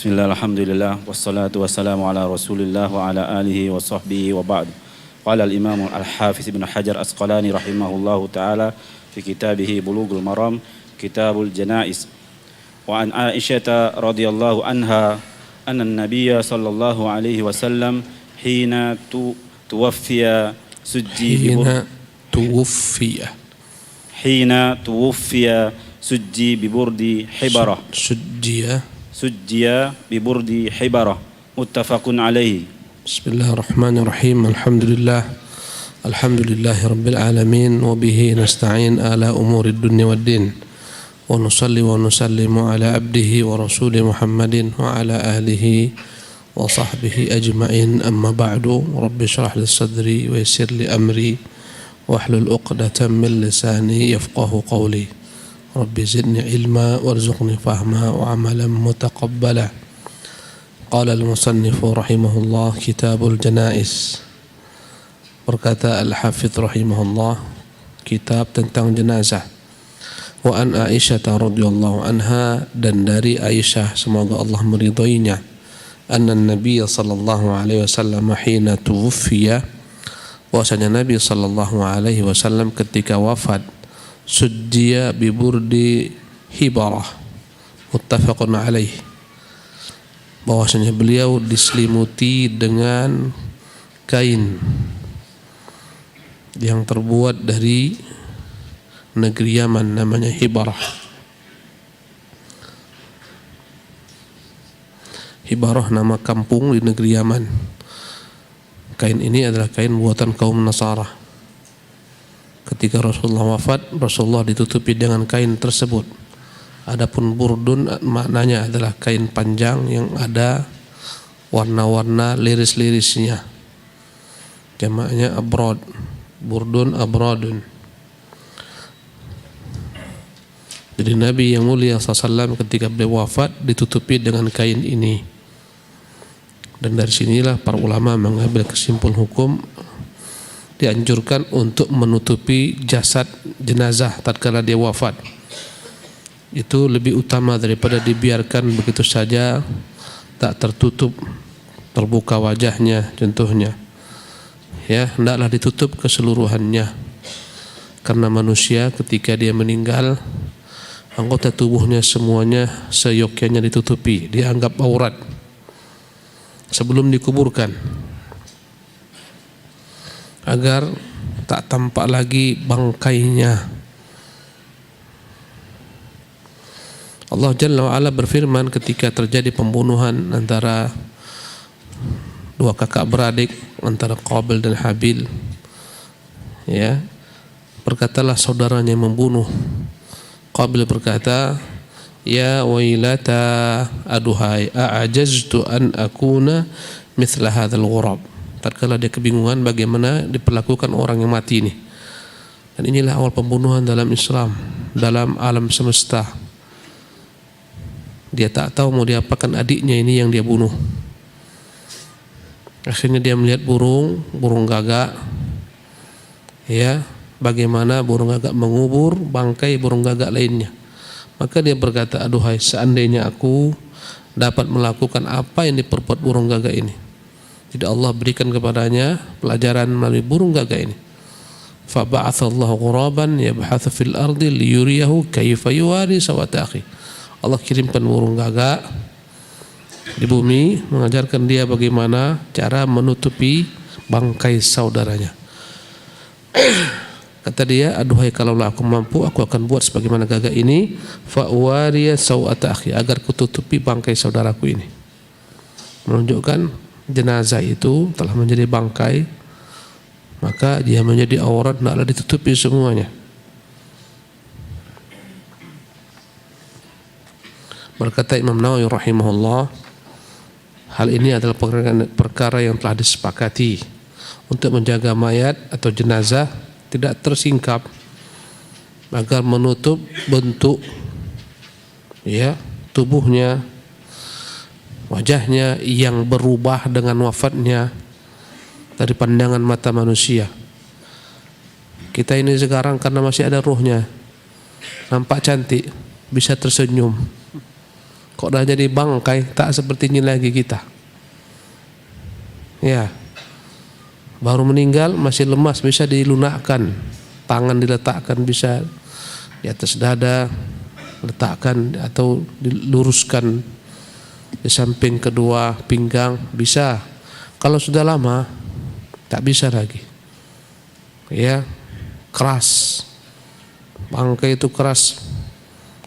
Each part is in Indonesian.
Bismillah, alhamdulillah, wassalatu wassalamu ala rasulillah wa ala alihi wa sahbihi wa ba'd. Qala al-imam al-hafiz ibn Hajar Asqalani rahimahullahu ta'ala fi kitabihi Bulughul Maram, Kitabul Janaiz. Wa an Aisyah radhiyallahu anha anna an-nabiyya sallallahu alaihi wasallam hina tuwaffiya sujji bi burdi hibarah. سجيا ببرد حبرة متفق عليه. بسم الله الرحمن الرحيم. الحمد لله رب العالمين وبه نستعين على أمور الدنيا والدين ونصلي ونسلم على عبده ورسوله محمد وعلى آله وصحبه أجمعين. أما بعد رب اشرح لي صدري ويسر لي أمري واحلل عقدة من لساني يفقه قولي. Rabbi zidni ilma warzuqni fahma wa amalan mutaqabbala. Qala al-musannifu rahimahullah, Kitabul Janaiz. Berkata al-hafidh rahimahullah, kitab tentang jenazah. Wa an Aisyah radhiyallahu anha, dan dari Aisyah semoga Allah meridhoinya, anna Nabi sallallahu alaihi wasallam hina tuwfiya, bahwasanya Nabi sallallahu alaihi wasallam ketika wafat, sujjiya bi burdi hibarah muttafaqun alaih, bahwasanya beliau diselimuti dengan kain yang terbuat dari negeri Yaman, namanya hibarah. Hibarah nama kampung di negeri Yaman. Kain ini adalah kain buatan kaum Nasara. Ketika Rasulullah wafat, Rasulullah ditutupi dengan kain tersebut. Adapun burdun maknanya adalah kain panjang yang ada warna-warna liris-lirisnya. Jamaknya abrad. Burdun abradun. Jadi Nabi yang mulia SAW ketika beliau wafat ditutupi dengan kain ini. Dan dari sinilah para ulama mengambil kesimpulan hukum, dianjurkan untuk menutupi jasad jenazah tatkala dia wafat. Itu lebih utama daripada dibiarkan begitu saja tak tertutup, terbuka wajahnya contohnya. Ya, hendaklah ditutup keseluruhannya. Karena manusia ketika dia meninggal, anggota tubuhnya semuanya seyogyanya ditutupi, dianggap aurat sebelum dikuburkan, agar tak tampak lagi bangkainya. Allah Jalla wa'ala berfirman ketika terjadi pembunuhan antara dua kakak beradik, antara Qabil dan Habil. Ya, berkatalah saudaranya yang membunuh. Qabil berkata, ya wailata, aduhai, a'ajaztu an akuna mithla hadzal ghurab. Tatkala dia kebingungan bagaimana diperlakukan orang yang mati ini. Dan inilah awal pembunuhan dalam Islam, dalam alam semesta. Dia tak tahu mau diapakan adiknya ini yang dia bunuh. Akhirnya dia melihat burung gagak. Ya, bagaimana burung gagak mengubur bangkai burung gagak lainnya. Maka dia berkata, aduhai, seandainya aku dapat melakukan apa yang diperbuat burung gagak ini. Tidak Allah berikan kepadanya pelajaran melalui burung gagak ini. Fa ba'atsallahu ghuraban yabhathu fil ardi liyuriyahu kaifa yuwari sawata akhi. Allah kirimkan burung gagak di bumi mengajarkan dia bagaimana cara menutupi bangkai saudaranya. Kata dia, aduhai, kalaulah aku mampu, aku akan buat sebagaimana gagak ini, fa uwariya sawata akhi, agar kututupi bangkai saudaraku ini. Menunjukkan jenazah itu telah menjadi bangkai, maka dia menjadi aurat, hendaklah ditutupi semuanya. Berkata Imam Nawawi rahimahullah, hal ini adalah perkara yang telah disepakati untuk menjaga mayat atau jenazah tidak tersingkap, agar menutup bentuk ya tubuhnya, wajahnya yang berubah dengan wafatnya dari pandangan mata manusia. Kita ini sekarang karena masih ada ruhnya, nampak cantik, bisa tersenyum. Kok dah jadi bangkai, tak seperti ini lagi kita. Ya, baru meninggal masih lemas, bisa dilunakkan, tangan diletakkan bisa di atas dada, letakkan atau diluruskan di samping kedua pinggang, bisa. Kalau sudah lama tak bisa lagi. Ya, keras. Bangkai itu keras.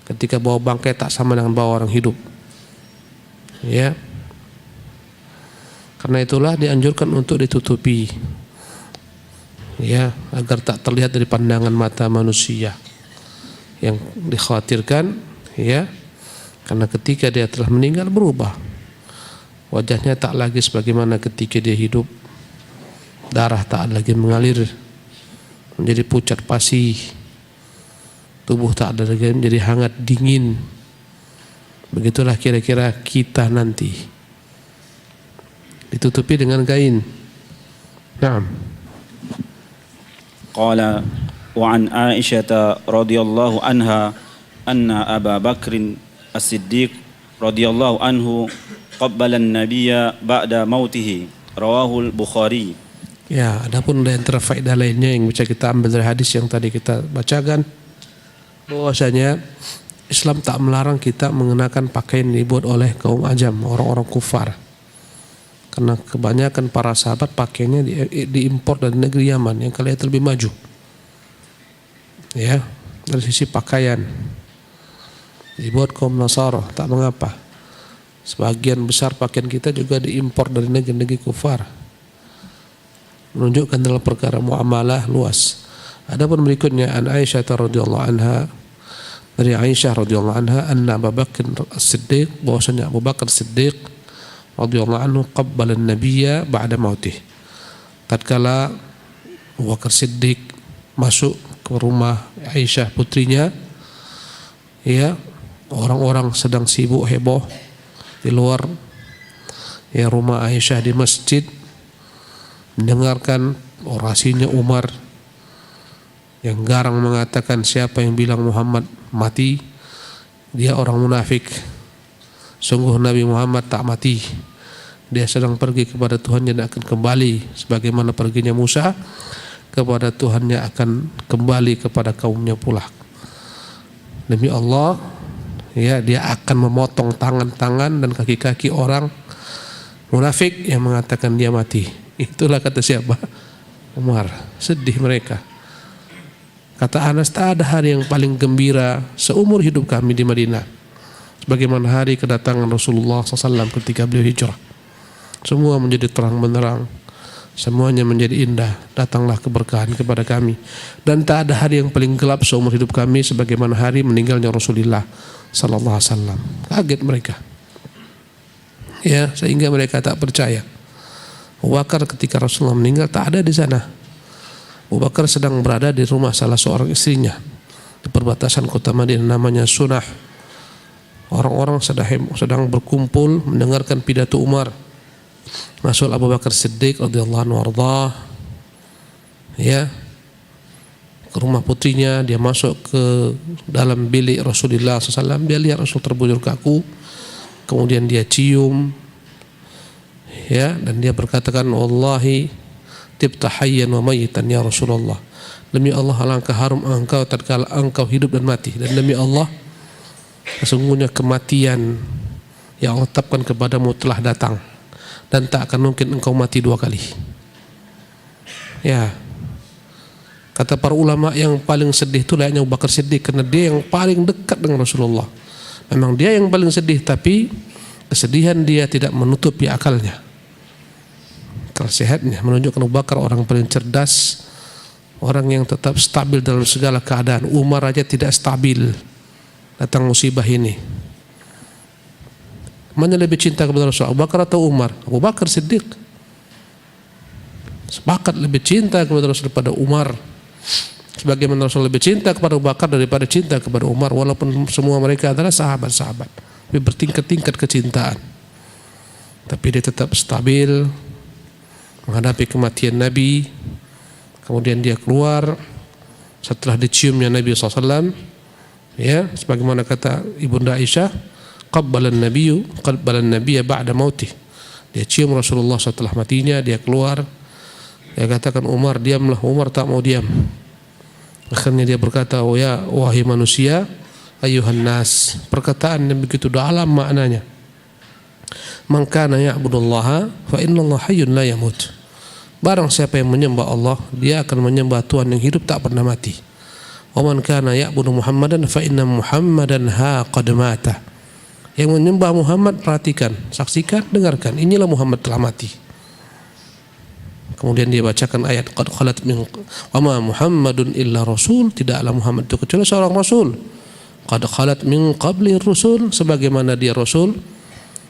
Ketika bawa bangkai tak sama dengan bawa orang hidup. Ya. Karena itulah dianjurkan untuk ditutupi. Ya, agar tak terlihat dari pandangan mata manusia. Yang dikhawatirkan, ya, karena ketika dia telah meninggal berubah. Wajahnya tak lagi sebagaimana ketika dia hidup. Darah tak lagi mengalir, menjadi pucat pasi. Tubuh tak ada lagi menjadi hangat dingin. Begitulah kira-kira kita nanti. Ditutupi dengan kain. Naam. Qala wa an Aisyah radhiyallahu anha anna Abu Bakr As-Siddiq radhiyallahu anhu qabbala an-nabiyya ba'da mautihi. Rawahul Bukhari. Ya, adapun dari antara faedah lainnya yang bisa kita ambil dari hadis yang tadi kita bacakan, bahwasanya Islam tak melarang kita mengenakan pakaian dibuat oleh kaum ajam, orang-orang kufar. Karena kebanyakan para sahabat pakaiannya diimpor dari negeri Yaman yang kalian lebih maju. Ya, dari sisi pakaian dibuat kaum Nasara, tak mengapa. Sebagian besar pakaian kita juga diimpor dari negeri-negeri kufar. Menunjukkan dalam perkara muamalah luas. Adapun berikutnya an Aisyah radhiyallahu anha, dari Aisyah radhiyallahu anha anna Abu Bakar As-Siddiq, bahwasanya Abu Bakar Siddiq radhiyallahu anhu qabbala an-nabiyya ba'da mautih. Tatkala Abu Bakar Siddiq masuk ke rumah Aisyah putrinya, ya, orang-orang sedang sibuk heboh di luar ya rumah Aisyah di masjid, mendengarkan orasinya Umar yang garang mengatakan siapa yang bilang Muhammad mati, dia orang munafik. Sungguh Nabi Muhammad tak mati, dia sedang pergi kepada Tuhannya dan akan kembali sebagaimana perginya Musa kepada Tuhannya, akan kembali kepada kaumnya pula. Demi Allah, ya, dia akan memotong tangan-tangan dan kaki-kaki orang munafik yang mengatakan dia mati. Itulah kata siapa? Umar. Sedih mereka. Kata Anas, tak ada hari yang paling gembira seumur hidup kami di Madinah sebagaimana hari kedatangan Rasulullah SAW ketika beliau hijrah. Semua menjadi terang benderang, semuanya menjadi indah. Datanglah keberkahan kepada kami. Dan tak ada hari yang paling gelap seumur hidup kami sebagaimana hari meninggalnya Rasulullah SAW. Kaget mereka, ya, sehingga mereka tak percaya. Abu Bakar ketika Rasulullah meninggal tak ada di sana. Abu Bakar sedang berada di rumah salah seorang istrinya di perbatasan kota Madinah namanya Sunah. Orang-orang sedang berkumpul mendengarkan pidato Umar. Masuk Abu Bakar Siddiq radhiyallahu anhu warḍah, ya, ke rumah putrinya. Dia masuk ke dalam bilik Rasulullah SAW. Dia lihat Rasul terbujur kaku, kemudian dia cium, ya, dan dia berkatakan, wallahi tibta hayyan wa mayitan ya Rasulullah. Demi Allah, alangkah harum engkau tatkala engkau hidup dan mati. Dan demi Allah, sesungguhnya kematian yang Allah tetapkan kepadamu telah datang, dan tak akan mungkin engkau mati dua kali. Ya, kata para ulama, yang paling sedih itu layaknya Abu Bakar Siddiq, karena dia yang paling dekat dengan Rasulullah. Memang dia yang paling sedih, tapi kesedihan dia tidak menutupi akalnya. Akal sehatnya menunjukkan Abu Bakar orang paling cerdas, orang yang tetap stabil dalam segala keadaan. Umar aja tidak stabil, datang musibah ini. Mana lebih cinta kepada Rasul, Abu Bakar atau Umar? Abu Bakar Siddiq. Sepakat lebih cinta kepada Rasul daripada Umar. Sebagaimana Rasul lebih cinta kepada Abu Bakar daripada cinta kepada Umar, walaupun semua mereka adalah sahabat-sahabat, tapi bertingkat-tingkat kecintaan. Tapi dia tetap stabil menghadapi kematian Nabi. Kemudian dia keluar setelah diciumnya Nabi SAW, ya, sebagaimana kata Ibunda Aisyah, qabbala an-nabiyya ba'da mautih. Dia cium Rasulullah setelah matinya, dia keluar. Dia katakan, Umar, diamlah. Umar tak mau diam. Akhirnya dia berkata, oh ya, wahai manusia, ayuhan nas. Perkataan yang begitu dalam maknanya. Man kana ya'budullaha fa innallaha hayyun la yamut. Barang siapa yang menyembah Allah, dia akan menyembah Tuhan yang hidup tak pernah mati. Wa man kana ya'budu Muhammadan fa inna Muhammadan qad mata. Yang menyembah Muhammad, perhatikan, saksikan, dengarkan, inilah Muhammad telah mati. Kemudian dia bacakan ayat qad khalat min wa ma Muhammadun illa rasul, tidaklah Muhammad itu kecuali seorang rasul. Qad khalat min qabli rusul, sebagaimana dia rasul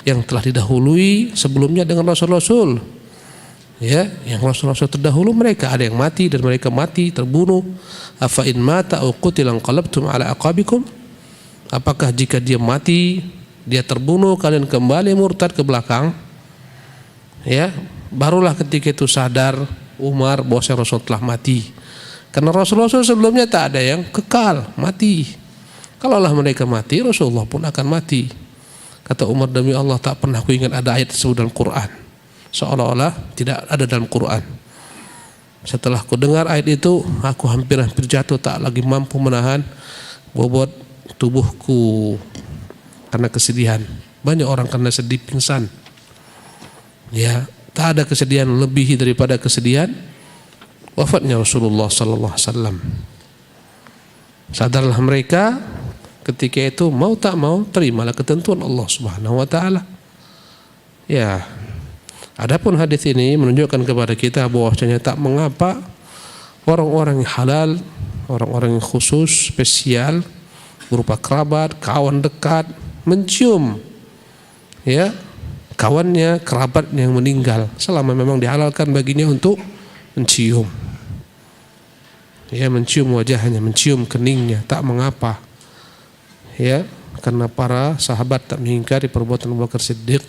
yang telah didahului sebelumnya dengan rasul-rasul. Ya, yang rasul-rasul terdahulu mereka ada yang mati dan mereka mati terbunuh. Afa in mata aw qutila qalabtum ala aqabikum? Apakah jika dia mati, dia terbunuh, kalian kembali murtad ke belakang? Ya, barulah ketika itu sadar Umar bahwa Rasul telah mati. Karena Rasul-Rasul sebelumnya tak ada yang kekal, mati. Kalaulah mereka mati, Rasulullah pun akan mati. Kata Umar, demi Allah tak pernah aku ingat ada ayat tersebut dalam Quran. Seolah-olah tidak ada dalam Quran. Setelah aku dengar ayat itu, aku hampir-hampir jatuh, tak lagi mampu menahan bobot tubuhku karena kesedihan. Banyak orang karena sedih pingsan. Ya, tak ada kesedihan lebih daripada kesedihan wafatnya Rasulullah sallallahu alaihi wasallam. Sadarlah mereka ketika itu, mau tak mau terimalah ketentuan Allah Subhanahu wa taala. Ya. Adapun hadis ini menunjukkan kepada kita bahwasanya tak mengapa orang-orang yang halal, orang-orang yang khusus, spesial, berupa kerabat, kawan dekat, mencium ya kawannya, kerabatnya yang meninggal, selama memang dihalalkan baginya untuk mencium. Ya, mencium wajahnya, mencium keningnya, tak mengapa. Ya, karena para sahabat tak mengingkari perbuatan Abu Bakar Siddiq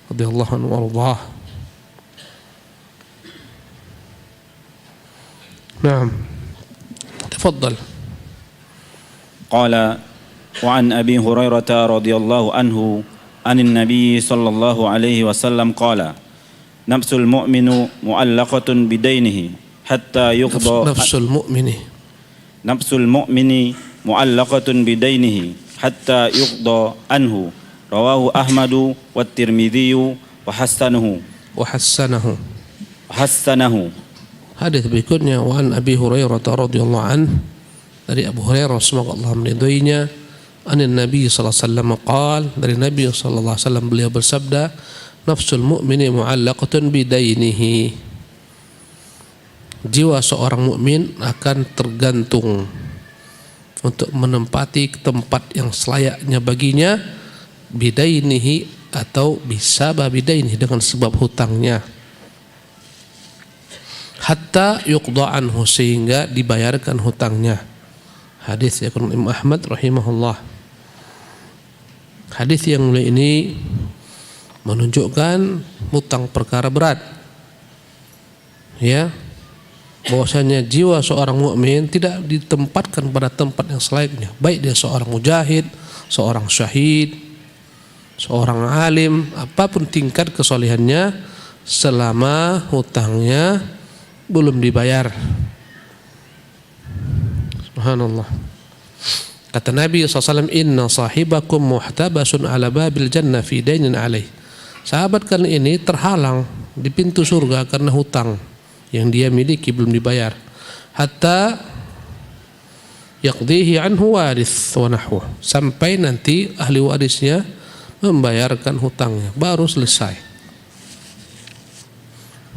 radhiyallahu anhu warḍah. نعم تفضل. قال وعن أبي هريرة رضي الله عنه عن النبي صلى الله عليه وسلم قال نفس المؤمن معلقة بدينه حتى يقضى نفس المؤمن معلقة بدينه حتى يقضى عنه رواه أحمد والترمذي وحسنه. Hadis berikutnya, wa an Abi Hurairah radhiyallahu an, dari Abu Hurairah semoga Allah meridhoinya, anin Nabi sallallahu alaihi wasallam qaal, dari Nabi sallallahu alaihi wasallam beliau bersabda, nafsul mu'mini mu'allaqatun bidainihi. Jiwa seorang mukmin akan tergantung untuk menempati tempat yang selayaknya baginya, bidainihi atau bisabab bidainihi, dengan sebab hutangnya, hatta yuqda anhu, sehingga dibayarkan hutangnya. Hadis yang Imam Ahmad rahimahullah. Hadis yang mulia ini menunjukkan hutang perkara berat. Ya, bahwasanya jiwa seorang mukmin tidak ditempatkan pada tempat yang selayaknya, baik dia seorang mujahid, seorang syahid, seorang alim, apapun tingkat kesolehannya, selama hutangnya belum dibayar. Subhanallah. Kata Nabi SAW, inna sahibakum muhtabasun ala babil jannah fi dainin alaih. Sahabat kalian ini terhalang di pintu surga karena hutang yang dia miliki belum dibayar. Hatta yaqdihi anhu waris wa nahwuh, sampai nanti ahli warisnya membayarkan hutangnya baru selesai.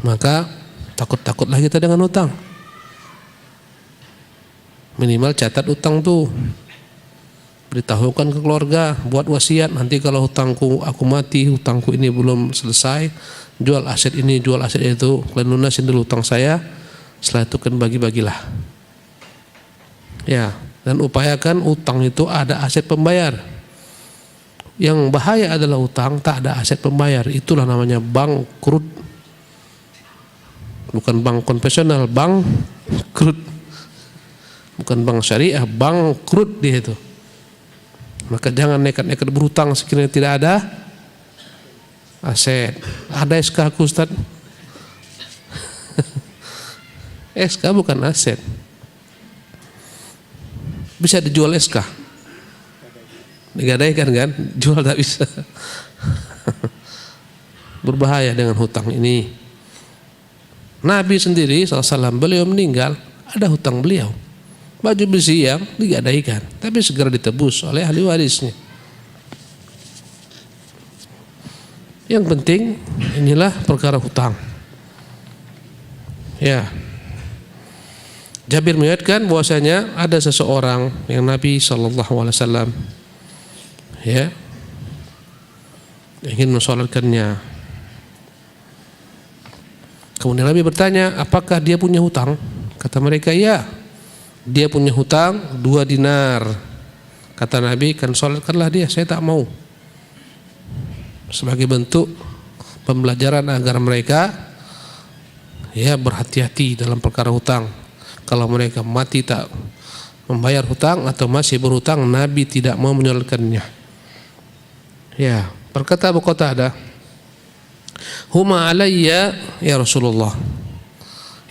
Maka takut-takutlah kita dengan hutang. Minimal catat hutang tuh, beritahukan ke keluarga, buat wasiat, nanti kalau hutangku, aku mati, hutangku ini belum selesai, jual aset ini, jual aset itu, kalian lunasin dulu hutang saya, setelah itu kan bagi-bagilah. Ya, dan upayakan utang itu ada aset pembayar. Yang bahaya adalah utang tak ada aset pembayar, itulah namanya bangkrut. Bukan bank konvensional, bangkrut. Bukan bank syariah, bangkrut dia itu. Maka jangan nekat-nekat berhutang sekiranya tidak ada aset. Ada SK aku Ustaz. SK bukan aset. Bisa dijual SK. Digadaikan kan? Jual tak bisa. Berbahaya dengan hutang ini. Nabi sendiri SAW beliau meninggal, ada hutang beliau. Baju besi yang digadaikan, tapi segera ditebus oleh ahli warisnya. Yang penting inilah perkara hutang. Ya. Jabir meriwayatkan bahwasanya ada seseorang yang Nabi SAW ya ingin mensolatkannya. Kemudian Nabi bertanya, apakah dia punya hutang? Kata mereka, ya, dia punya hutang 2 dinar. Kata Nabi, kan solatkanlah dia, saya tak mau. Sebagai bentuk pembelajaran agar mereka ya berhati-hati dalam perkara hutang. Kalau mereka mati tak membayar hutang atau masih berhutang, Nabi tidak mau menyalurkannya. Ya, berkata Abu Qatadah, huma alayya ya Rasulullah.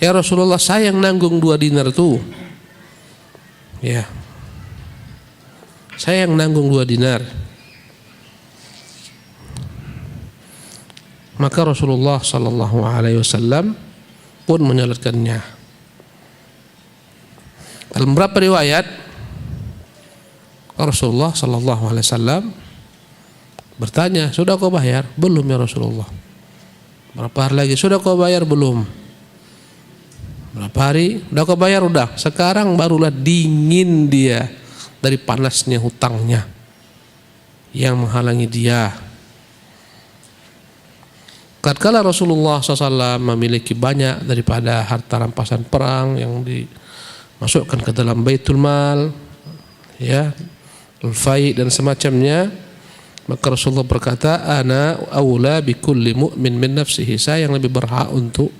Ya Rasulullah, saya yang nanggung 2 dinar itu. Ya, saya yang nanggung 2 dinar. Maka Rasulullah sallallahu alaihi wasallam pun menyalurkannya. Dalam beberapa riwayat Rasulullah sallallahu alaihi wasallam bertanya, sudah kau bayar? Belum ya Rasulullah. Berapa hari lagi? Sudah kau bayar? Belum. Berapa hari? Sudah kau bayar? Udah. Sekarang barulah dingin dia dari panasnya hutangnya yang menghalangi dia. Tatkala Rasulullah SAW memiliki banyak daripada harta rampasan perang yang dimasukkan ke dalam Baitul Mal, ya, al-fai dan semacamnya, maka Rasulullah berkata, ana aula bi kulli mu'min min nafsihi, saya yang lebih berhak untuk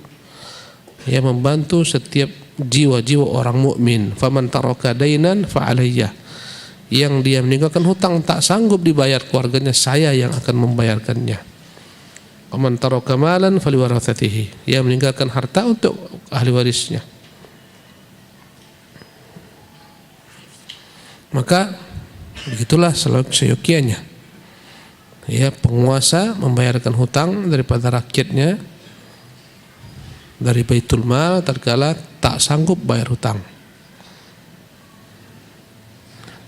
ya membantu setiap jiwa-jiwa orang mukmin. Faman taraka dainan fa alayya, yang dia meninggalkan hutang tak sanggup dibayar keluarganya, saya yang akan membayarkannya. Faman taraka malan faliwarathatihi, yang meninggalkan harta untuk ahli warisnya. Maka begitulah seyogianya ya penguasa membayarkan hutang daripada rakyatnya dari Baitul Mal tatkala tak sanggup bayar hutang.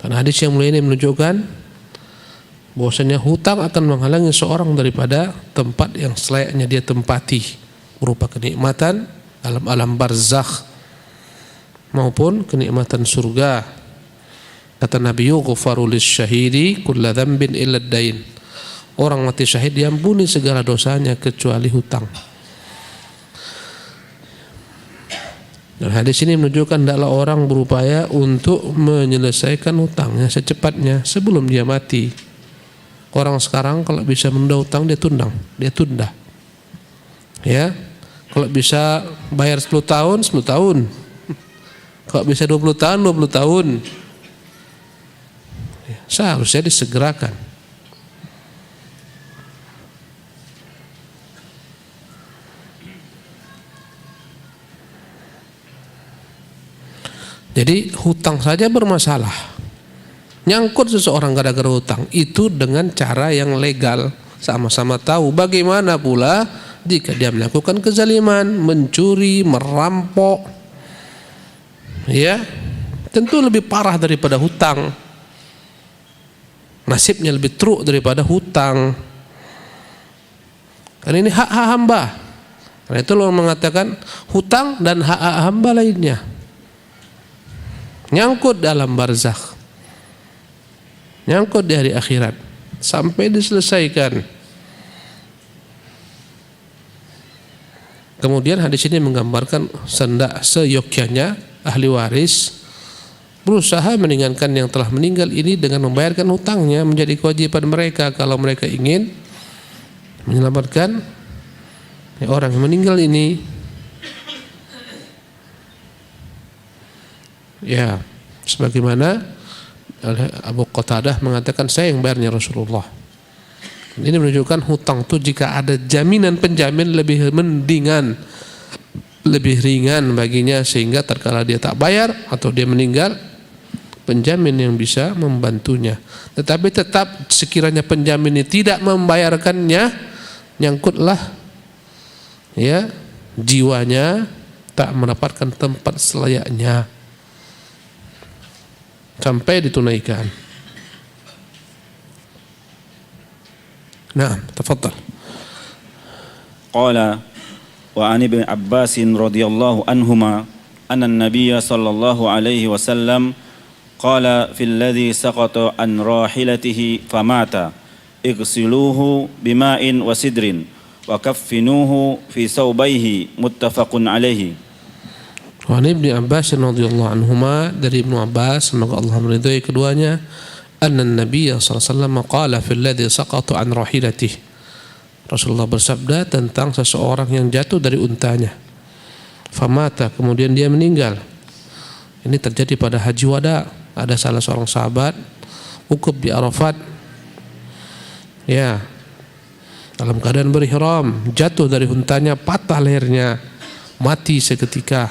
Dan hadis yang mulia ini menunjukkan bahwasanya hutang akan menghalangi seorang daripada tempat yang selayaknya dia tempati, berupa kenikmatan dalam alam barzakh maupun kenikmatan surga. Kata Nabi, yughfaru lisyahidi kulla dzambin illa ad-dain, orang mati syahid diampuni segala dosanya kecuali hutang. Dan hadis ini menunjukkan hendaklah orang berupaya untuk menyelesaikan hutangnya secepatnya sebelum dia mati. Orang sekarang kalau bisa menunda hutang dia tunda. Ya. Kalau bisa bayar 10 tahun, 10 tahun. Kalau bisa 20 tahun, 20 tahun. Ya, seharusnya disegerakan. Jadi hutang saja bermasalah. Nyangkut seseorang gara-gara hutang itu dengan cara yang legal, sama-sama tahu. Bagaimana pula jika dia melakukan kezaliman, mencuri, merampok, ya tentu lebih parah daripada hutang. Nasibnya lebih teruk daripada hutang. Karena ini hak-hak hamba. Karena itu Allah mengatakan hutang dan hak-hak hamba lainnya nyangkut dalam barzakh, nyangkut di hari akhirat sampai diselesaikan. Kemudian hadis ini menggambarkan seyogyanya ahli waris berusaha meringankan yang telah meninggal ini dengan membayarkan hutangnya, menjadi kewajiban mereka kalau mereka ingin menyelamatkan orang yang meninggal ini. Ya, sebagaimana Abu Qatadah mengatakan, saya yang bayarnya Rasulullah. Ini menunjukkan hutang itu jika ada jaminan penjamin lebih mendingan, lebih ringan baginya, sehingga terkala dia tak bayar atau dia meninggal, penjamin yang bisa membantunya. Tetapi tetap sekiranya penjamin ini tidak membayarkannya, nyangkutlah ya jiwanya, tak mendapatkan tempat selayaknya sampai ditunaikan. Nah, tafadhal. Qala wa an ibn Abbas radhiyallahu anhuma anna an-nabiy sallallahu alaihi wasallam qala fil ladzi saqata an rahilatihi famata igsiluhu bima'in wa sidrin wa kaffinuhu fi thawbayhi muttafaqun alaihi. Wa Ibnu Abbas radhiyallahu anhuma, dari Ibnu Abbas semoga Allah meridhai keduanya, anna Nabi sallallahu alaihi wasallam qala fil ladzi saqata an rahilatihi. Rasulullah bersabda tentang seseorang yang jatuh dari untanya. Famata, kemudian dia meninggal. Ini terjadi pada haji wada. Ada salah seorang sahabat wukuf di Arafat. Ya. Dalam keadaan berihram, jatuh dari untanya, patah lehernya, mati seketika.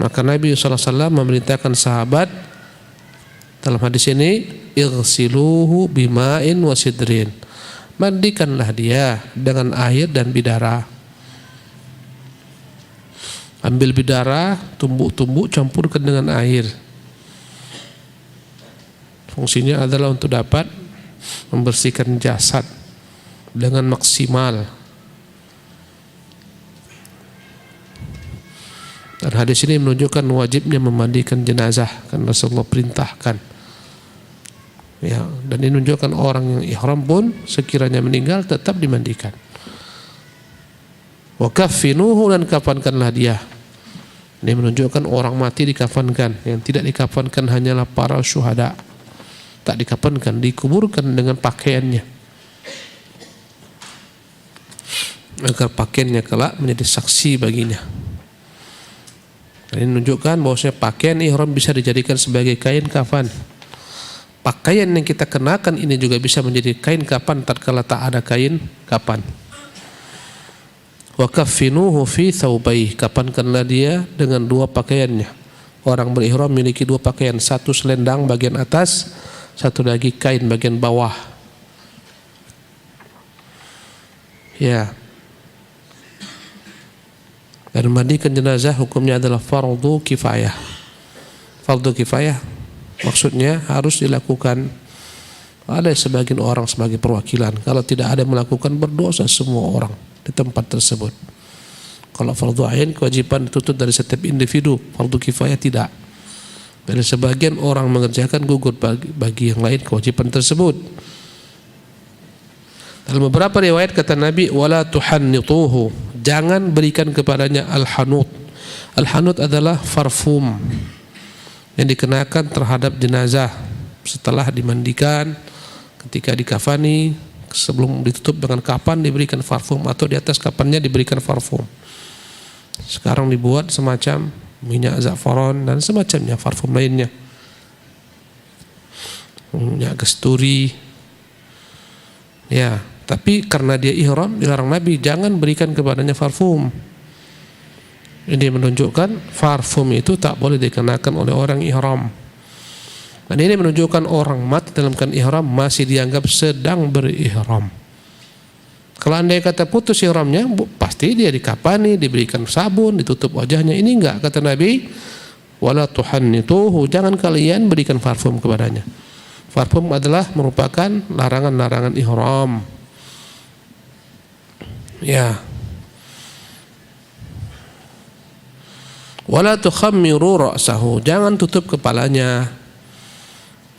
Maka Nabi SAW memerintahkan sahabat dalam hadis ini, igsiluhu bima'in wa sidrin. Mandikanlah dia dengan air dan bidara. Ambil bidara, tumbuk-tumbuk, campurkan dengan air. Fungsinya adalah untuk dapat membersihkan jasad dengan maksimal. Dan hadis ini menunjukkan wajibnya memandikan jenazah, karena Rasulullah perintahkan. Ya, dan ini menunjukkan orang yang ihram pun sekiranya meninggal tetap dimandikan. Wa kaffinuhu, dan kafankanlah dia. Ini menunjukkan orang mati dikafankan. Yang tidak dikafankan hanyalah para syuhada. Tak dikafankan, dikuburkan dengan pakaiannya, agar pakaiannya kelak menjadi saksi baginya. Ini menunjukkan bahwasanya pakaian ihram bisa dijadikan sebagai kain kafan. Pakaian yang kita kenakan ini juga bisa menjadi kain kafan tatkala tak ada kain kafan. Wa kaffinuhu fi thawbayhi, kafankanlah dia dengan dua pakaiannya. Orang berihram memiliki dua pakaian, satu selendang bagian atas, satu lagi kain bagian bawah. Ya. Dan memandikan jenazah hukumnya adalah fardu kifayah. Fardu kifayah maksudnya harus dilakukan oleh sebagian orang sebagai perwakilan. Kalau tidak ada yang melakukan, berdosa semua orang di tempat tersebut. Kalau fardu ain, kewajiban dituntut dari setiap individu. Fardu kifayah tidak. Dari sebagian orang mengerjakan, gugur bagi yang lain kewajiban tersebut. Dalam beberapa riwayat kata Nabi, wala tuhannituhu, jangan berikan kepadanya al-hanut. Al-hanut adalah parfum yang dikenakan terhadap jenazah setelah dimandikan, ketika dikafani, sebelum ditutup dengan kapan diberikan parfum, atau di atas kapannya diberikan parfum. Sekarang dibuat semacam minyak zafaron dan semacamnya, parfum lainnya, minyak kasturi. Ya, tapi karena dia ihram, dilarang Nabi jangan berikan kepadanya parfum. Ini menunjukkan parfum itu tak boleh dikenakan oleh orang ihram. Dan ini menunjukkan orang mati dalam keadaan ihram masih dianggap sedang berihram. Kalau andai kata putus ihramnya, pasti dia dikapani, diberikan sabun, ditutup wajahnya. Ini enggak, kata Nabi, wala tuhannituhu, jangan kalian berikan parfum kepadanya. Parfum adalah merupakan larangan-larangan ihram. Ya. Wala tukhammiru ra'sahu, jangan tutup kepalanya.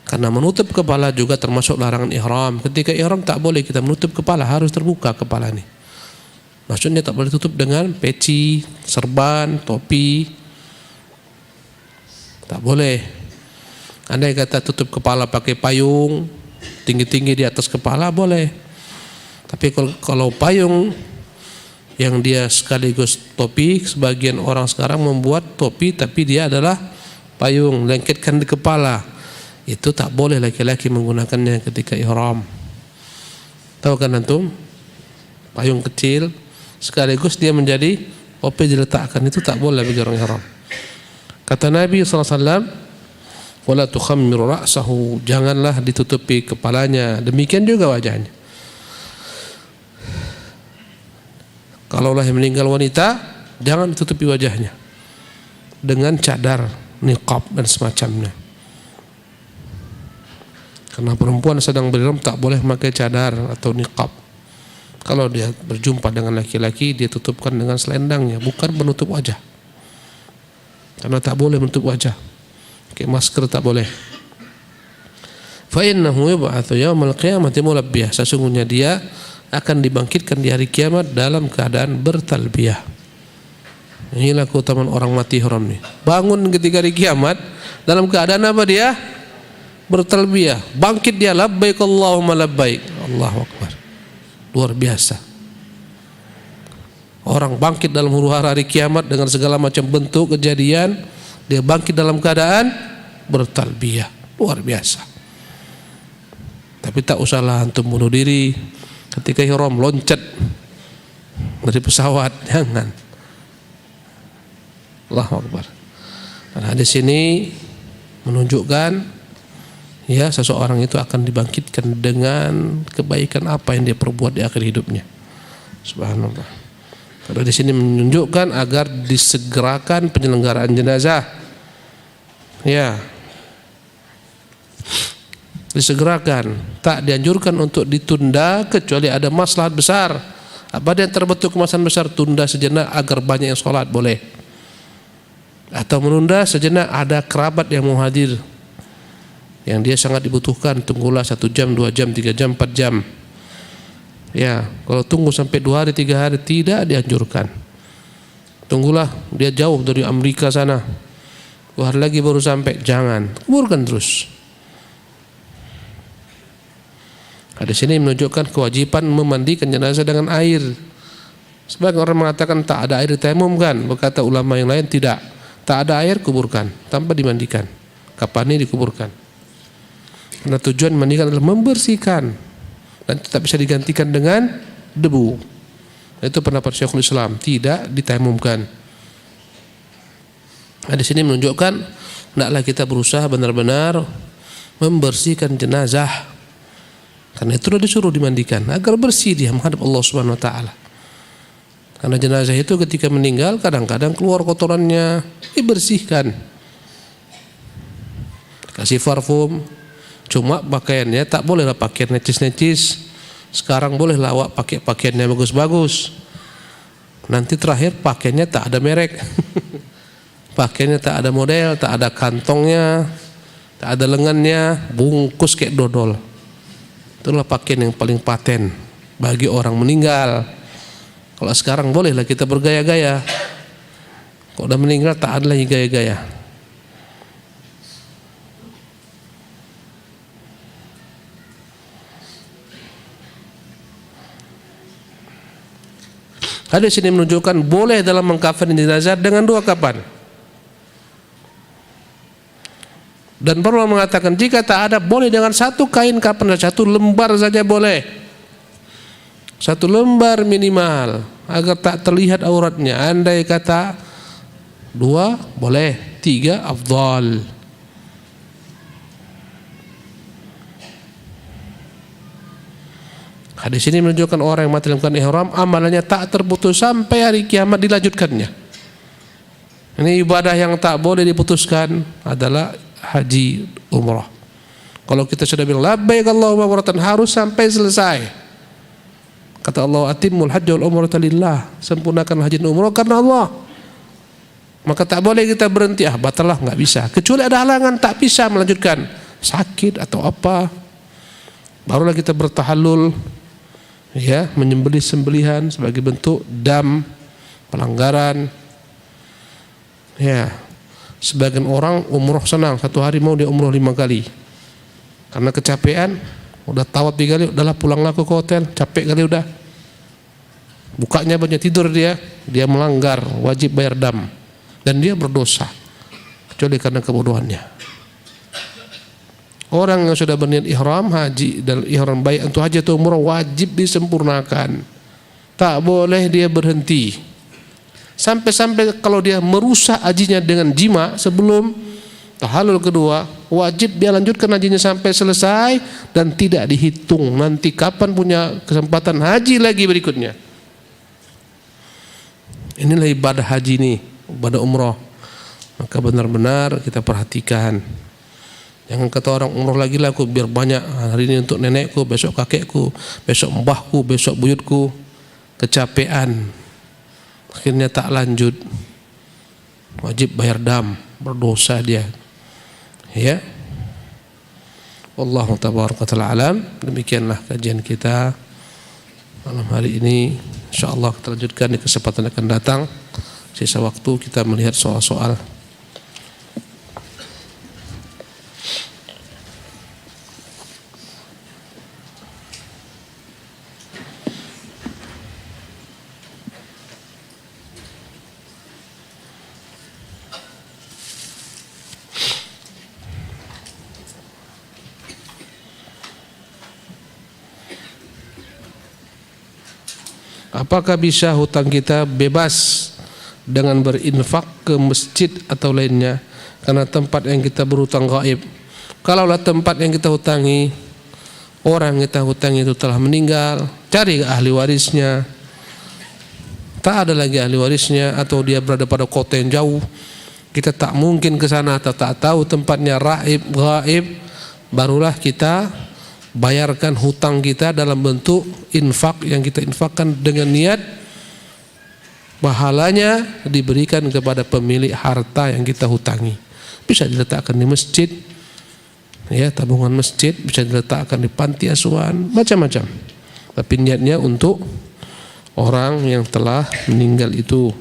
Karena menutup kepala juga termasuk larangan ihram. Ketika ihram tak boleh kita menutup kepala, harus terbuka kepala ini. Maksudnya tak boleh tutup dengan peci, serban, topi. Tak boleh. Andai kata tutup kepala pakai payung tinggi-tinggi di atas kepala boleh. Tapi kalau payung yang dia sekaligus topi, sebagian orang sekarang membuat topi tapi dia adalah payung, lengketkan di kepala. Itu tak boleh laki-laki menggunakannya ketika ihram. Tahu kan antum? Payung kecil sekaligus dia menjadi topi diletakkan, itu tak boleh bagi orang ihram. Kata Nabi SAW, wala tukhammiru ra'sahu, janganlah ditutupi kepalanya, demikian juga wajahnya. Kalaulah yang meninggal wanita, jangan ditutupi wajahnya dengan cadar, niqab dan semacamnya. Karena perempuan sedang berihram tak boleh memakai cadar atau niqab. Kalau dia berjumpa dengan laki-laki, dia tutupkan dengan selendangnya, bukan menutup wajah. Karena tak boleh menutup wajah. Pakai masker tak boleh. Fa innahu yub'atsu yaumal qiyamati mulabbiyah. Sesungguhnya dia akan dibangkitkan di hari kiamat dalam keadaan bertalbiyah. Inilah keutamaan orang mati ihram nih. Bangun ketika hari kiamat dalam keadaan apa dia? Bertalbiyah. Bangkit dia, labbaik Allahumma labbaik. Allahu akbar. Luar biasa. Orang bangkit dalam huru-hara hari kiamat dengan segala macam bentuk kejadian, dia bangkit dalam keadaan bertalbiyah. Luar biasa. Tapi tak usahlah antum bunuh diri ketika ihram, loncat dari pesawat, jangan. Allahu akbar. Nah, di sini menunjukkan ya, seseorang itu akan dibangkitkan dengan kebaikan apa yang dia perbuat di akhir hidupnya. Subhanallah. Kalau di sini menunjukkan agar disegerakan penyelenggaraan jenazah. Ya. Disegerakan, tak dianjurkan untuk ditunda kecuali ada maslahat besar. Apa yang terbentuk kemaslahan besar, tunda sejenak agar banyak yang sholat, boleh. Atau menunda sejenak, ada kerabat yang mau hadir, yang dia sangat dibutuhkan, tunggulah 1 jam, 2 jam, 3 jam, 4 jam. Ya, kalau tunggu sampai 2 hari, 3 hari tidak dianjurkan. Tunggulah, dia jauh dari Amerika sana, 2 hari lagi baru sampai, jangan, kuburkan terus. Di sini menunjukkan kewajiban memandikan jenazah dengan air. Sebagian orang mengatakan tak ada air tayamum kan, berkata ulama yang lain tidak. Tak ada air, kuburkan tanpa dimandikan. Kapan ini dikuburkan? Karena tujuan mandikan adalah membersihkan dan tidak bisa digantikan dengan debu. Itu pendapat Syekhul Islam, tidak ditayamumkan. Di sini menunjukkan hendaklah kita berusaha benar-benar membersihkan jenazah. Karena itu sudah disuruh dimandikan agar bersih dia menghadap Allah Subhanahu wa taala. Karena jenazah itu ketika meninggal kadang-kadang keluar kotorannya, dibersihkan. Kasih parfum. Cuma pakaiannya tak bolehlah pakaian necis-necis. Sekarang bolehlah awak pakai pakaiannya bagus-bagus. Nanti terakhir pakaiannya tak ada merek. Pakaiannya tak ada model, tak ada kantongnya, tak ada lengannya, bungkus kayak dodol. Itulah pakaian yang paling paten bagi orang meninggal. Kalau sekarang bolehlah kita bergaya-gaya. Kalau udah meninggal tak ada lagi gaya-gaya. Hadis ini menunjukkan boleh dalam mengkafani jenazah dengan 2 kapan. Dan perlu mengatakan jika tak ada boleh dengan 1 kain kapan, 1 lembar saja boleh. 1 lembar minimal agar tak terlihat auratnya. Andai kata 2 boleh, 3 afdal. Hadis ini menunjukkan orang yang mati dalam keadaan ihram amalannya tak terputus sampai hari kiamat dilanjutkannya. Ini ibadah yang tak boleh diputuskan adalah haji umrah. Kalau kita sudah bilang labbaik Allahumma umratan harus sampai selesai. Kata Allah, atimul hajj wal umrata lillah, sempurnakan haji dan umrah karena Allah. Maka tak boleh kita berhenti, batal lah, enggak bisa. Kecuali ada halangan tak bisa melanjutkan, sakit atau apa. Barulah kita bertahallul, ya, menyembelih sembelihan sebagai bentuk dam pelanggaran. Ya. Sebagian orang umroh senang, 1 hari mau dia umroh 5 kali. Karena kecapean, udah tawaf 3 kali, udahlah pulanglah ke hotel, capek kali udah. Bukanya banyak tidur dia melanggar wajib bayar dam dan dia berdosa kecuali karena kebodohannya. Orang yang sudah berniat ihram haji dan ihram baik untuk haji atau umrah wajib disempurnakan. Tak boleh dia berhenti. Sampai-sampai kalau dia merusak hajinya dengan jima sebelum tahallul kedua, wajib dia lanjutkan hajinya sampai selesai dan tidak dihitung nanti kapan punya kesempatan haji lagi berikutnya. Inilah ibadah haji ini, ibadah umrah. Maka benar-benar kita perhatikan. Jangan kata orang umroh lagi lah aku biar banyak, hari ini untuk nenekku, besok kakekku, besok mbahku, besok buyutku. Kecapean, akhirnya tak lanjut, wajib bayar dam, berdosa dia. Ya, wallahu tabaraka ta'ala alam. Demikianlah kajian kita malam hari ini. InsyaAllah kita lanjutkan di kesempatan akan datang. Sisa waktu kita melihat soal-soal. Apakah bisa hutang kita bebas dengan berinfak ke masjid atau lainnya karena tempat yang kita berhutang gaib? Kalaulah tempat yang kita hutangi, orang yang kita hutangi itu telah meninggal, cari ahli warisnya. Tak ada lagi ahli warisnya atau dia berada pada kota yang jauh, kita tak mungkin ke sana atau tak tahu tempatnya gaib, barulah kita bayarkan hutang kita dalam bentuk infak yang kita infakkan dengan niat pahalanya diberikan kepada pemilik harta yang kita hutangi. Bisa diletakkan di masjid, ya, tabungan masjid, bisa diletakkan di panti asuhan, macam-macam. Tapi niatnya untuk orang yang telah meninggal itu,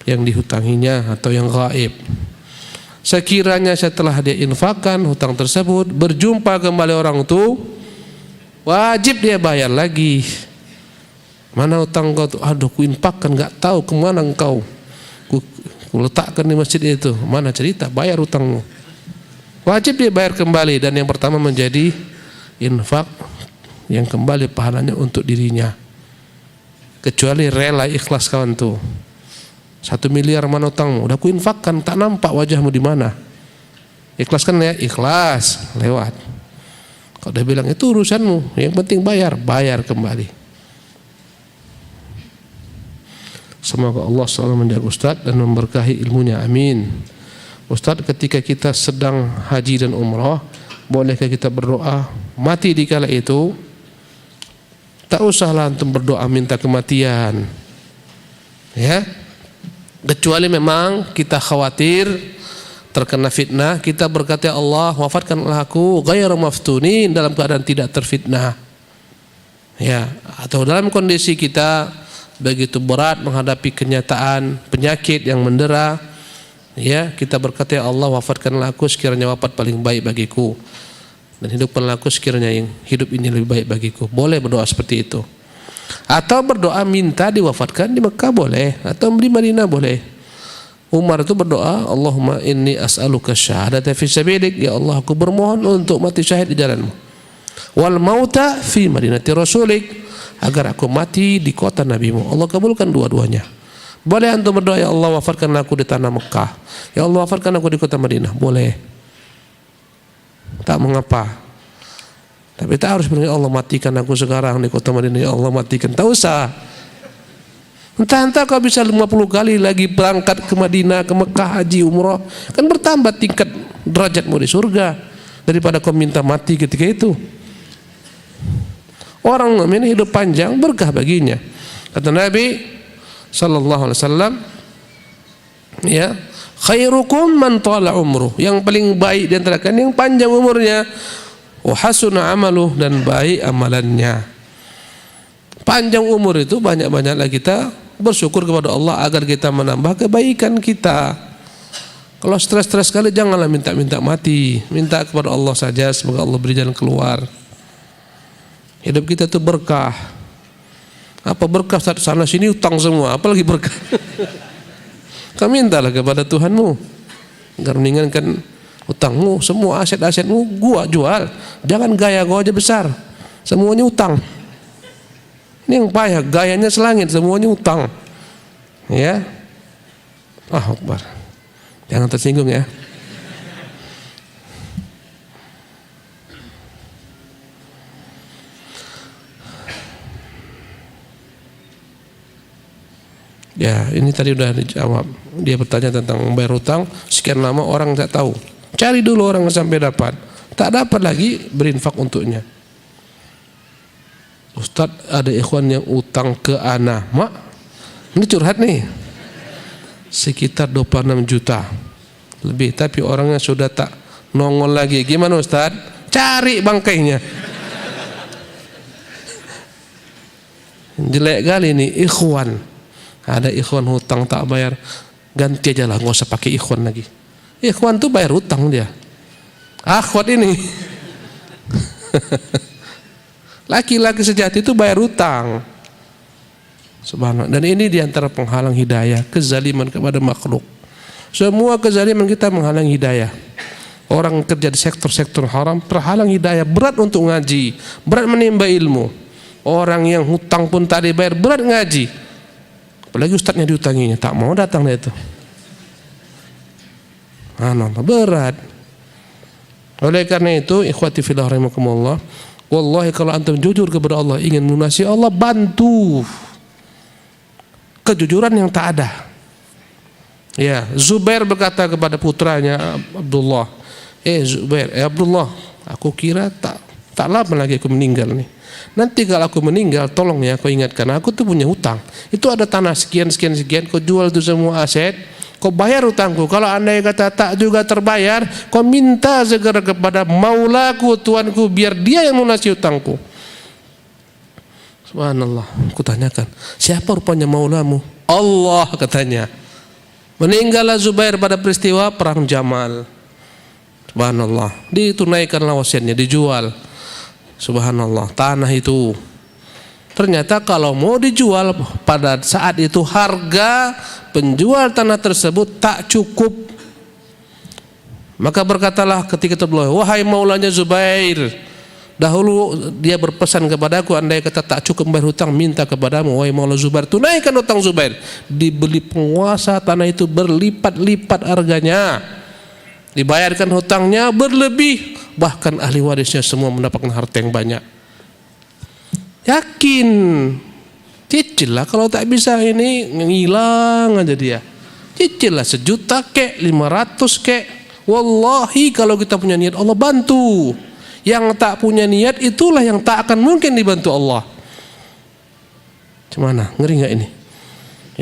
yang dihutanginya atau yang gaib. Sekiranya setelah dia infakkan hutang tersebut, berjumpa kembali orang itu, wajib dia bayar lagi. Mana hutang kau tu? Aduh, ku infakkan, enggak tahu kemana engkau. Ku letakkan di masjid itu. Mana cerita? Bayar hutangmu. Wajib dia bayar kembali, dan yang pertama menjadi infak yang kembali pahalanya untuk dirinya. Kecuali rela ikhlas kawan tu. 1 miliar mana hutangmu? Udah ku infakkan, tak nampak wajahmu di mana. Ikhlaskan ya, ikhlas, lewat. Kalau dia bilang itu urusanmu, yang penting bayar kembali. Semoga Allah selalu menjaga Ustaz dan memberkahi ilmunya, amin. Ustaz, ketika kita sedang haji dan umrah, bolehkah kita berdoa mati di kala itu? Tak usahlah antum berdoa minta kematian, ya. Kecuali memang kita khawatir terkena fitnah, kita berkata, ya Allah, wafatkanlah aku ghairu maftunin, dalam keadaan tidak terfitnah. Ya, atau dalam kondisi kita begitu berat menghadapi kenyataan penyakit yang mendera, ya, kita berkata, ya Allah, wafatkanlah aku sekiranya wafat paling baik bagiku, dan hidupkanlah aku sekiranya yang hidup ini lebih baik bagiku. Boleh berdoa seperti itu. Atau berdoa minta diwafatkan di Mekah boleh, atau di Madinah boleh. Umar itu berdoa, Allahumma inni as'aluka syahadata fi sabilik, ya Allah, aku bermohon untuk mati syahid di jalanmu. Wal mauta fi madinati rasulik, agar aku mati di kota nabimu. Allah kabulkan dua-duanya. Boleh antum berdoa, ya Allah, wafatkan aku di tanah Mekah, ya Allah, wafatkan aku di kota Madinah, boleh. Tak mengapa. Tapi tak harus bilang, ya Allah, matikan aku sekarang di kota Madinah, ya Allah, matikan. Tak usah. Entah-entah kau bisa 50 kali lagi berangkat ke Madinah, ke Mekah, haji, umrah, kan bertambah tingkat derajatmu di surga daripada kau minta mati ketika itu. Orang mukmin hidup panjang berkah baginya. Kata Nabi sallallahu alaihi wasallam, ya, khairukum man tala umruh, yang paling baik di antara kalian yang panjang umurnya, wa hasuna amaluh, dan baik amalannya. Panjang umur itu banyak-banyaklah kita bersyukur kepada Allah agar kita menambah kebaikan kita. Kalau stres-stres sekali janganlah minta-minta mati, minta kepada Allah saja, semoga Allah beri jalan keluar. Hidup kita itu berkah. Apa berkah? Sana sini utang semua, apalagi berkah. Kau mintalah kepada Tuhanmu agar meringankan Utangmu, semua aset-asetmu gua jual. Jangan gaya gua aja besar. Semuanya utang. Ini yang payah, gayanya selangit, semuanya utang. Ya. Akbar. Jangan tersinggung ya. Ya, ini tadi udah dijawab. Dia bertanya tentang membayar hutang, sekian lama orang tidak tahu. Cari dulu orang sampai dapat. Tak dapat lagi, berinfak untuknya. Ustadz, ada ikhwan yang utang ke ana. Mak, ini curhat nih. Sekitar 26 juta lebih, tapi orangnya sudah tak nongol lagi. Gimana Ustadz? Cari bangkainya. Jelek kali ini ikhwan. Ada ikhwan hutang tak bayar, ganti aja lah, nggak usah pakai ikhwan lagi. Ikhwan tuh bayar hutang dia. Akhwat ini. Laki-laki sejati itu bayar hutang. Subhanallah. Dan ini diantara penghalang hidayah, kezaliman kepada makhluk. Semua kezaliman kita menghalang hidayah. Orang kerja di sektor-sektor haram terhalang hidayah, berat untuk ngaji, berat menimba ilmu. Orang yang hutang pun tak dibayar, berat ngaji. Apalagi ustadznya diutanginya, tak mau datang dia itu. Berat. Oleh karena itu, ikhwati fillah rahimakumullah, wallahi kalau antum jujur kepada Allah, ingin melunasi Allah, bantu. Kejujuran yang tak ada. Ya, Zubair berkata kepada putranya Abdullah, Zubair, Abdullah, aku kira tak lama lagi aku meninggal nih. Nanti kalau aku meninggal, tolong ya kau ingatkan, aku tuh punya hutang. Itu ada tanah sekian, kau jual itu semua aset, kau bayar hutangku. Kalau andai kata tak juga terbayar, kau minta segera kepada maulaku, tuanku, biar dia yang lunasi hutangku. Subhanallah, aku tanyakan, siapa rupanya maulamu? Allah katanya. Meninggallah Zubair pada peristiwa perang Jamal. Subhanallah, ditunaikanlah wasiatnya, dijual. Subhanallah, tanah itu ternyata kalau mau dijual pada saat itu harga penjual tanah tersebut tak cukup. Maka berkatalah ketika itu beliau, wahai maulanya Zubair, dahulu dia berpesan kepadaku, andai kata tak cukup membayar hutang, minta kepadamu wahai maula Zubair, tunaikan hutang Zubair. Dibeli penguasa tanah itu berlipat-lipat harganya, dibayarkan hutangnya berlebih, bahkan ahli warisnya semua mendapatkan harta yang banyak. Yakin cicil lah, kalau tak bisa ini ngilang aja dia. Cicil lah 1 juta kek, 500 kek. Wallahi kalau kita punya niat, Allah bantu. Yang tak punya niat itulah yang tak akan mungkin dibantu Allah. Gimana? Ngeri nggak ini?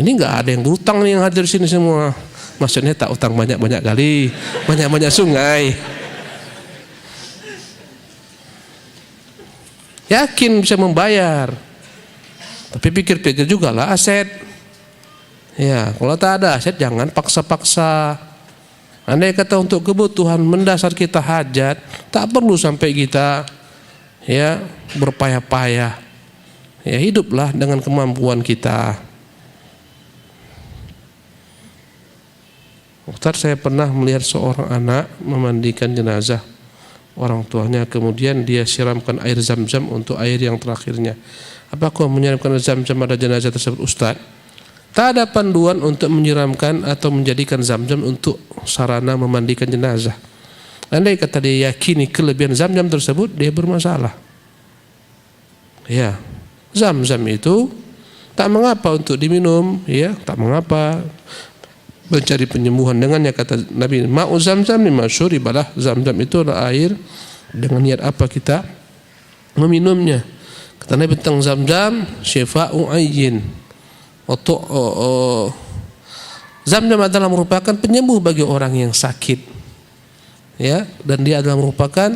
Ini nggak ada yang berutang nih yang hadir sini semua. Maksudnya tak utang banyak-banyak kali, banyak-banyak sungai. Yakin bisa membayar. Tapi pikir-pikir juga lah aset. Ya, kalau tak ada aset jangan paksa-paksa. Andai kata untuk kebutuhan mendasar kita hajat, tak perlu sampai kita ya berpayah-payah. Ya, hiduplah dengan kemampuan kita. Ustaz, saya pernah melihat seorang anak memandikan jenazah orang tuanya, kemudian dia siramkan air zam-zam untuk air yang terakhirnya. Apakah menyiramkan air zam-zam pada jenazah tersebut Ustaz? Tak ada panduan untuk menyiramkan atau menjadikan zam-zam untuk sarana memandikan jenazah. Andai kata dia yakini kelebihan zam-zam tersebut, dia bermasalah. Ya, zam-zam itu tak mengapa untuk diminum, ya, tak mengapa. Mencari penyembuhan dengannya, kata Nabi, ma'u zam-zam lima syuribalah, zam-zam itu adalah air dengan niat apa kita meminumnya. Kata Nabi tentang zam-zam, syifa'u ayyin. Zam-zam adalah merupakan penyembuh bagi orang yang sakit, ya, dan dia adalah merupakan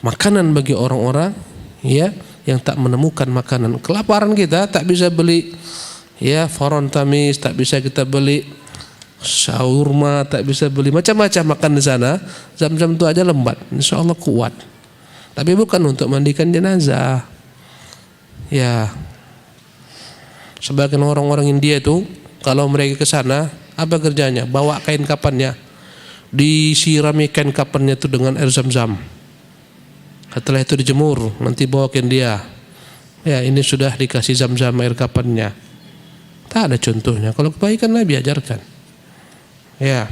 makanan bagi orang-orang ya yang tak menemukan makanan. Kelaparan kita tak bisa beli ya faron tamis, tak bisa kita beli shawarma, tak bisa beli macam-macam makan di sana. Zam-zam itu aja lembat, insya Allah kuat. Tapi bukan untuk mandikan jenazah. Ya, sebagian orang-orang India itu kalau mereka ke sana apa kerjanya? Bawa kain kapannya, disirami kain kafannya itu dengan air zam-zam. Setelah itu dijemur, nanti bawakan dia. Ya, ini sudah dikasih zam-zam air kafannya. Tak ada contohnya. Kalau kebaikan Nabi ajarkan. Ya.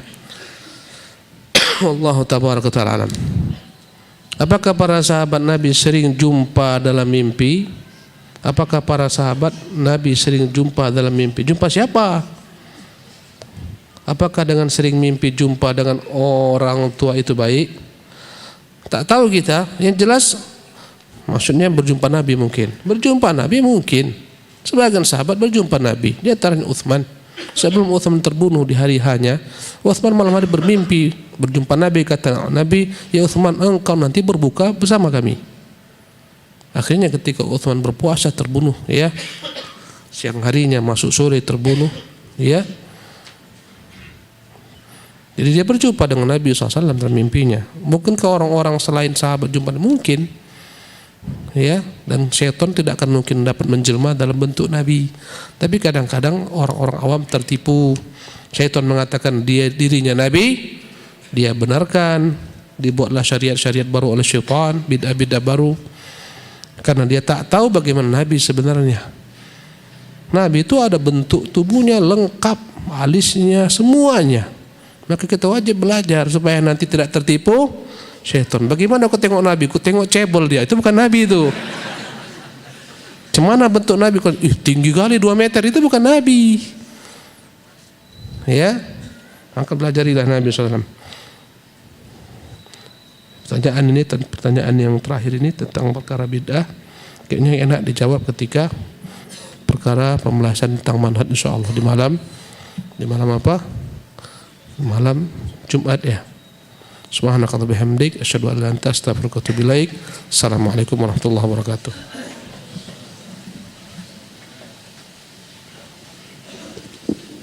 Wallahu tabaraka ta'ala alam. Apakah para sahabat Nabi sering jumpa dalam mimpi? Apakah para sahabat Nabi sering jumpa dalam mimpi? Jumpa siapa? Apakah dengan sering mimpi jumpa dengan orang tua itu baik? Tak tahu kita. Yang jelas maksudnya berjumpa Nabi mungkin. Berjumpa Nabi mungkin. Sebagian sahabat berjumpa Nabi. Di antaranya Utsman. Sebelum Utsman terbunuh di hari hanya, Utsman malam hari bermimpi berjumpa Nabi. Kata Nabi, ya Utsman, engkau nanti berbuka bersama kami. Akhirnya ketika Utsman berpuasa terbunuh, ya, siang harinya masuk sore terbunuh, ya. Jadi dia berjumpa dengan Nabi SAW dalam mimpinya. Mungkinkah orang-orang selain sahabat jumpa? Mungkin, ya. Dan syaitan tidak akan mungkin dapat menjelma dalam bentuk Nabi. Tapi kadang-kadang orang-orang awam tertipu. Syaitan mengatakan dia dirinya Nabi, dia benarkan, dibuatlah syariat-syariat baru oleh syaitan, bid'ah-bid'ah baru. Karena dia tak tahu bagaimana Nabi sebenarnya. Nabi itu ada bentuk tubuhnya lengkap, alisnya, semuanya. Maka kita wajib belajar supaya nanti tidak tertipu syaitan. Bagaimana aku tengok Nabi? Aku tengok cebol dia. Itu bukan Nabi itu. Cemana bentuk Nabi? Tinggi kali 2 meter. Itu bukan Nabi. Ya, maka belajarilah Nabi SAW. Pertanyaan yang terakhir ini tentang perkara bid'ah. Kayaknya enak dijawab ketika perkara pembahasan tentang manhaj insyaallah di malam apa? Malam Jumat ya. Subhanakallahumma bihamdik asyhadu an la ilaha illa anta astaghfiruka wa atubu ilaik. Assalamualaikum warahmatullahi wabarakatuh.